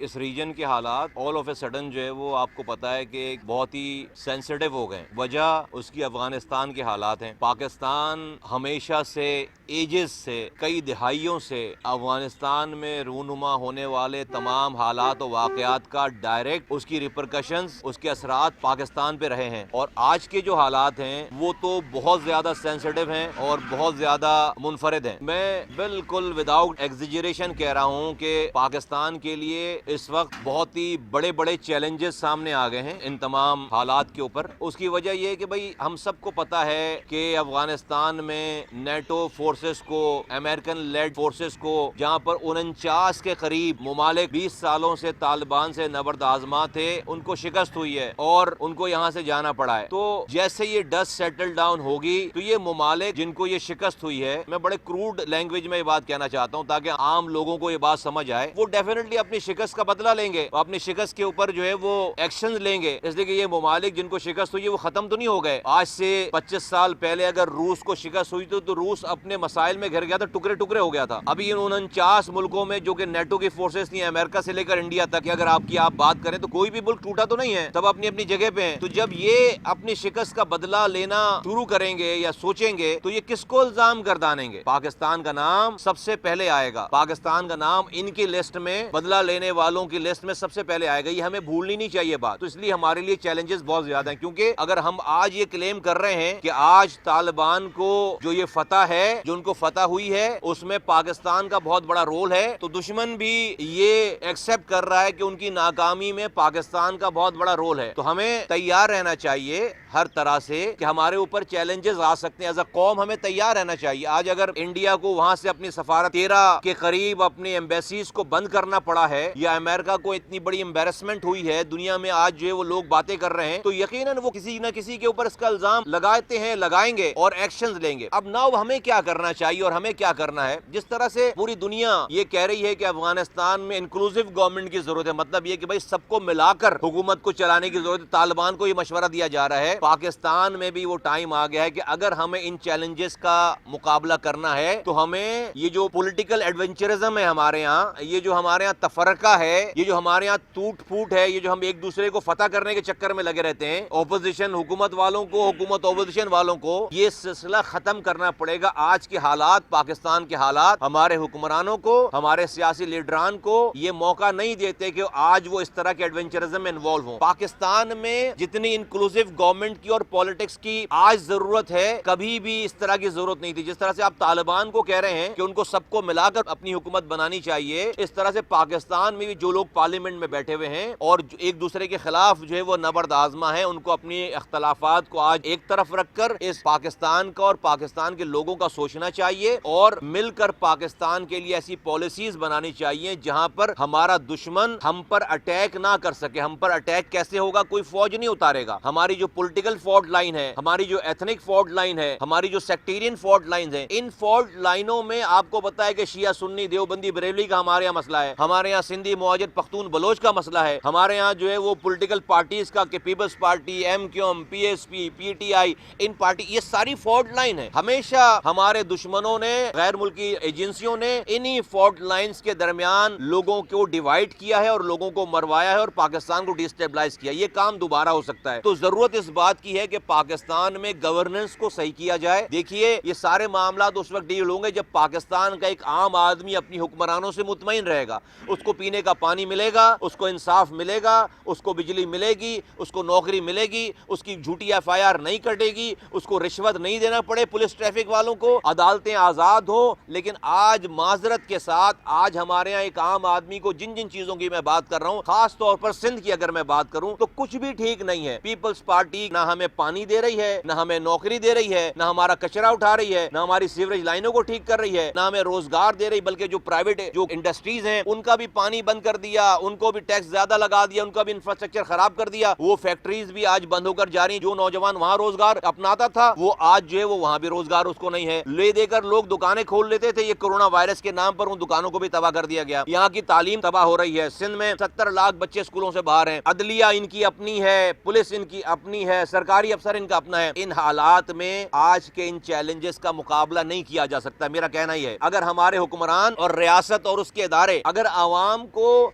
اس region کے حالات all of a sudden جو ہے وہ آپ کو پتا ہے کہ بہت ہی سینسٹیو ہو گئے. وجہ اس کی افغانستان کے حالات ہیں. پاکستان ہمیشہ سے ایجز سے کئی دہائیوں سے افغانستان میں رونما ہونے والے تمام حالات و واقعات کا ڈائریکٹ اس کی ریپرکشنز، اس کے اثرات پاکستان پہ رہے ہیں. اور آج کے جو حالات ہیں وہ تو بہت زیادہ سینسٹیو ہیں اور بہت زیادہ منفرد ہیں. میں بالکل وداؤٹ ایگزیجریشن کہہ رہا ہوں کہ پاکستان کے لیے اس وقت بہت ہی بڑے بڑے چیلنجز سامنے آ گئے ہیں ان تمام حالات کے اوپر. اس کی وجہ یہ کہ بھئی ہم سب کو پتا ہے کہ افغانستان میں نیٹو فورسز کو، امریکن لیڈ فورسز کو، جہاں پر 49 کے قریب ممالک 20 سالوں سے طالبان سے نبرد آزما تھے، ان کو شکست ہوئی ہے اور ان کو یہاں سے جانا پڑا ہے. تو جیسے یہ ڈسٹ سیٹل ڈاؤن ہوگی تو یہ ممالک جن کو یہ شکست ہوئی ہے، میں بڑے کروڈ لینگویج میں یہ بات کہنا چاہتا ہوں تاکہ عام لوگوں کو یہ بات سمجھ آئے، وہ ڈیفینیٹلی اپنی شکست کا بدلہ لیں گے، اپنی شکست کے اوپر جو ہے وہ ایکشن لیں گے. اس لیے کہ یہ ممالک جن کو شکست ہوئی ہے وہ ختم تو نہیں ہو گئے. آج سے 25 سال پہلے اگر روس کو شکست ہوئی تو روس اپنے مسائل میں گھر گیا تھا، ٹکڑے ٹکڑے ہو گیا تھا. ابھی ان 49 ملکوں میں جو کہ نیٹو کی فورسز تھیں، امریکہ سے لے کر انڈیا تک، اگر آپ بات کریں تو کوئی بھی ملک ٹوٹا تو نہیں ہے، سب اپنی اپنی جگہ پہ ہیں. تو جب یہ اپنی شکست کا بدلہ لینا شروع کریں گے یا سوچیں گے تو یہ کس کو الزام گردانیں گے؟ پاکستان کا نام سب سے پہلے آئے گا. پاکستان کا نام ان کی لسٹ میں، بدلہ لینے والوں کی لسٹ میں سب سے پہلے آئے گا. یہ ہمیں بھولنی نہیں چاہیے بات. تو اس لیے ہمارے لیے چیلنجز بہت زیادہ ہیں، کیونکہ اگر ہم آج یہ کلیم کر رہے ہیں کہ آج طالبان کو جو یہ فتح ہے، جو ان کو فتح ہوئی ہے، اس میں پاکستان کا بہت بڑا رول ہے، تو دشمن بھی یہ ایکسپٹ کر رہا ہے کہ ان کی ناکامی میں پاکستان کا بہت بڑا رول ہے. تو ہمیں تیار رہنا چاہیے ہر طرح سے کہ ہمارے اوپر چیلنجز آ سکتے ہیں. ایز اے قوم ہمیں تیار رہنا چاہیے. آج اگر انڈیا کو وہاں سے اپنی سفارت 13 کے قریب اپنی ایمبیسیز کو بند کرنا پڑا ہے، یا امریکہ کو اتنی بڑی امبیرسمنٹ ہوئی ہے دنیا میں، آج جو ہے وہ لوگ باتیں کر رہے ہیں، تو یقیناً وہ کسی نہ کسی کے اوپر اس کا الزام لگاتے ہیں، لگائیں گے اور ایکشنز لیں گے. اب ناؤ ہمیں کیا کرنا چاہیے اور ہمیں کیا کرنا ہے؟ جس طرح سے پوری دنیا یہ کہہ رہی ہے کہ افغانستان میں انکلوسیو گورنمنٹ کی ضرورت ہے، مطلب یہ کہ بھائی سب کو ملا کر حکومت کو چلانے کی ضرورت ہے، طالبان کو یہ مشورہ دیا جا رہا ہے. پاکستان میں بھی وہ ٹائم آ گیا ہے کہ اگر ہمیں ان چیلنجز کا مقابلہ کرنا ہے تو ہمیں یہ جو پولیٹیکل ایڈونچرزم ہے ہمارے ہاں، یہ جو ہمارے ہاں تفرقہ ہے، یہ جو ہمارے ہاں ٹوٹ پھوٹ ہے، یہ جو ہم ایک دوسرے کو فتح کرنے کے چکر میں لگے رہتے ہیں، اپوزیشن حکومت والوں کو، حکومت اپوزیشن والوں کو، یہ سلسلہ ختم کرنا پڑے گا. آج کے حالات، پاکستان کے حالات ہمارے حکمرانوں کو، ہمارے سیاسی لیڈران کو یہ موقع نہیں دیتے کہ آج وہ اس طرح کے ایڈونچرزم میں انوالو ہوں. پاکستان میں جتنی انکلوسیو گورنمنٹ کی اور پالیٹکس کی آج ضرورت ہے، کبھی بھی اس طرح کی ضرورت نہیں تھی. جس طرح سے آپ طالبان کو کہہ رہے ہیں کہ ان کو سب کو ملا کر اپنی حکومت بنانی چاہیے، اس طرح سے پاکستان میں بھی جو لوگ پارلیمنٹ میں بیٹھے ہوئے ہیں اور ایک دوسرے کے خلاف جو ہے وہ نبرد آزما ہیں، ان کو اپنی اختلافات کو آج ایک طرف رکھ کر اس پاکستان کا اور پاکستان کے لوگوں کا سوچنا چاہیے اور مل کر پاکستان کے لیے ایسی پالیسیز بنانی چاہیے جہاں پر ہمارا دشمن ہم پر اٹیک نہ کر سکے. ہم پر اٹیک کیسے ہوگا؟ کوئی فوج نہیں اتارے گا. ہماری جو پولیٹیکل فالٹ لائن ہے، ہماری جو ایتھنک فالٹ لائن ہے، ہماری جو سیکٹیرین فالٹ لائنز ہیں، ان فالٹ لائنوں میں آپ کو پتا ہے کہ شیعہ سنی دیوبندی بریلوی کا ہمارے یہاں مسئلہ ہے، ہمارے یہاں سندھی مہاجر پختون بلوچ کا مسئلہ ہے، ہمارے یہاں جو ہے وہ پولیٹیکل پارٹیز کا کہ پیپلز پارٹی، ایم کیو ایم، پی ایس پی، پی ٹی آئی، ان پارٹی، یہ ساری فالٹ لائن ہے. ہمیشہ ہمارے دشمنوں نے، غیر ملکی ایجنسیوں نے انہی فالٹ لائنز کے درمیان لوگوں کو ڈیوائیڈ کیا ہے اور لوگوں کو مروایا ہے اور پاکستان کو ڈیسٹیبلائز کیا. یہ کام دوبارہ ہو سکتا ہے. تو ضرورت اس بات کی ہے کہ پاکستان میں گورننس کو صحیح کیا جائے. دیکھیے یہ سارے معاملات اس وقت ڈیل ہوں گے جب پاکستان کا ایک عام آدمی اپنی حکمرانوں سے مطمئن رہے گا. اس کو پینے کا پانی ملے گا، اس کو انصاف ملے گا، اس کو بجلی ملے گی، اس کو نوکری ملے گی، اس کی جھوٹی ایف آئی آر نہیں کٹے گی، اس کو رشوت نہیں دینا پڑے پولیس ٹریفک والوں کو، عدالتیں آزاد ہوں. لیکن آج معذرت کے ساتھ آج ہمارے یہاں ایک عام آدمی کو جن چیزوں کی میں بات کر رہا ہوں، خاص طور پر سندھ کی اگر میں بات کروں تو کچھ بھی ٹھیک نہیں ہے. پیپلز پارٹی نہ ہمیں پانی دے رہی ہے، نہ ہمیں نوکری دے رہی ہے، نہ ہمارا کچرا اٹھا رہی ہے، نہ ہماری سیوریج لائنوں کو ٹھیک کر رہی ہے، نہ ہمیں روزگار دے رہی، بلکہ جو پرائیویٹ جو انڈسٹریز ہیں ان کا بھی پانی بند کر دیا، ان کو بھی ٹیکس زیادہ لگا دیا، ان کا بھی انفراسٹرکچر خراب کر دیا. وہ فیکٹریز بھی آج بند ہو کر جا رہی. جو نوجوان وہاں روزگار اپناتا تھا وہ آج جو ہے وہ وہاں بھی روزگار اس کو نہیں ہے. لے دے کر لوگ دکانیں کھول لیتے تھے، یہ کورونا وائرس کے نام پر ان دکانوں کو بھی تباہ کر دیا گیا. یہاں کی تعلیم تباہ ہو رہی ہے. سندھ میں 70 لاکھ بچے اسکولوں سے باہر ہیں. عدلیہ ان کی اپنی ہے، پولیس ان کی اپنی ہے، سرکاری افسر ان کا اپنا ہے. ان حالات میں آج کے ان چیلنجز کا مقابلہ نہیں کیا جا سکتا. میرا کہنا یہ ہے اگر ہمارے حکمران اور ریاست اور اس کے ادارے اگر عوام کو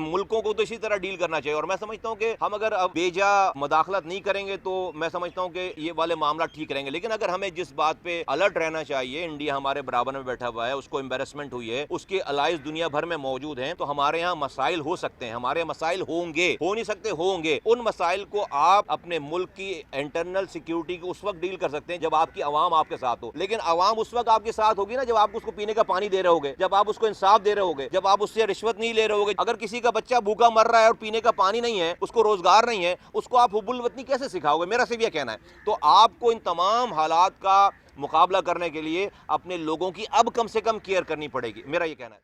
ملکوں کو تو اسی طرح ڈیل کرنا چاہیے. اور میں سمجھتا ہوں کہ ہم اگر اب بیجا مداخلت نہیں کریں گے تو میں سمجھتا ہوں کہ یہ والے معاملات ٹھیک رہیں گے. لیکن اگر ہمیں جس بات پہ الرٹ رہنا چاہیے, انڈیا ہمارے برابر میں بیٹھا ہوا ہے, اس کو امبیرسمنٹ ہوئی ہے, اس کے الائز دنیا بھر میں موجود ہیں, تو ہمارے یہاں مسائل ہو سکتے ہیں, ہمارے مسائل ہوں گے, ہو نہیں سکتے ہوں گے. ان مسائل کو آپ اپنے ملک کی انٹرنل سیکیورٹی کو اس وقت ڈیل کر سکتے ہیں جب آپ کی عوام آپ کے ساتھ ہو. لیکن عوام اس وقت آپ کے ساتھ ہوگی نا جب آپ اس کو پینے کا پانی دے رہے ہوگے, جب آپ اس کو انصاف دے رہے ہوگے, جب آپ اس سے رشوت نہیں لے رہے ہوگے. اگر کسی کا بچہ بھوکا مر رہا ہے اور پینے کا پانی نہیں ہے, اس کو روزگار نہیں ہے, اس کو آپ حب الوطنی کیسے سکھاؤ گے؟ میرا صرف یہ کہنا ہے. تو آپ کو ان تمام حالات کا مقابلہ کرنے کے لیے اپنے لوگوں کی اب کم سے کم کیئر کرنی پڑے گی, میرا یہ کہنا ہے.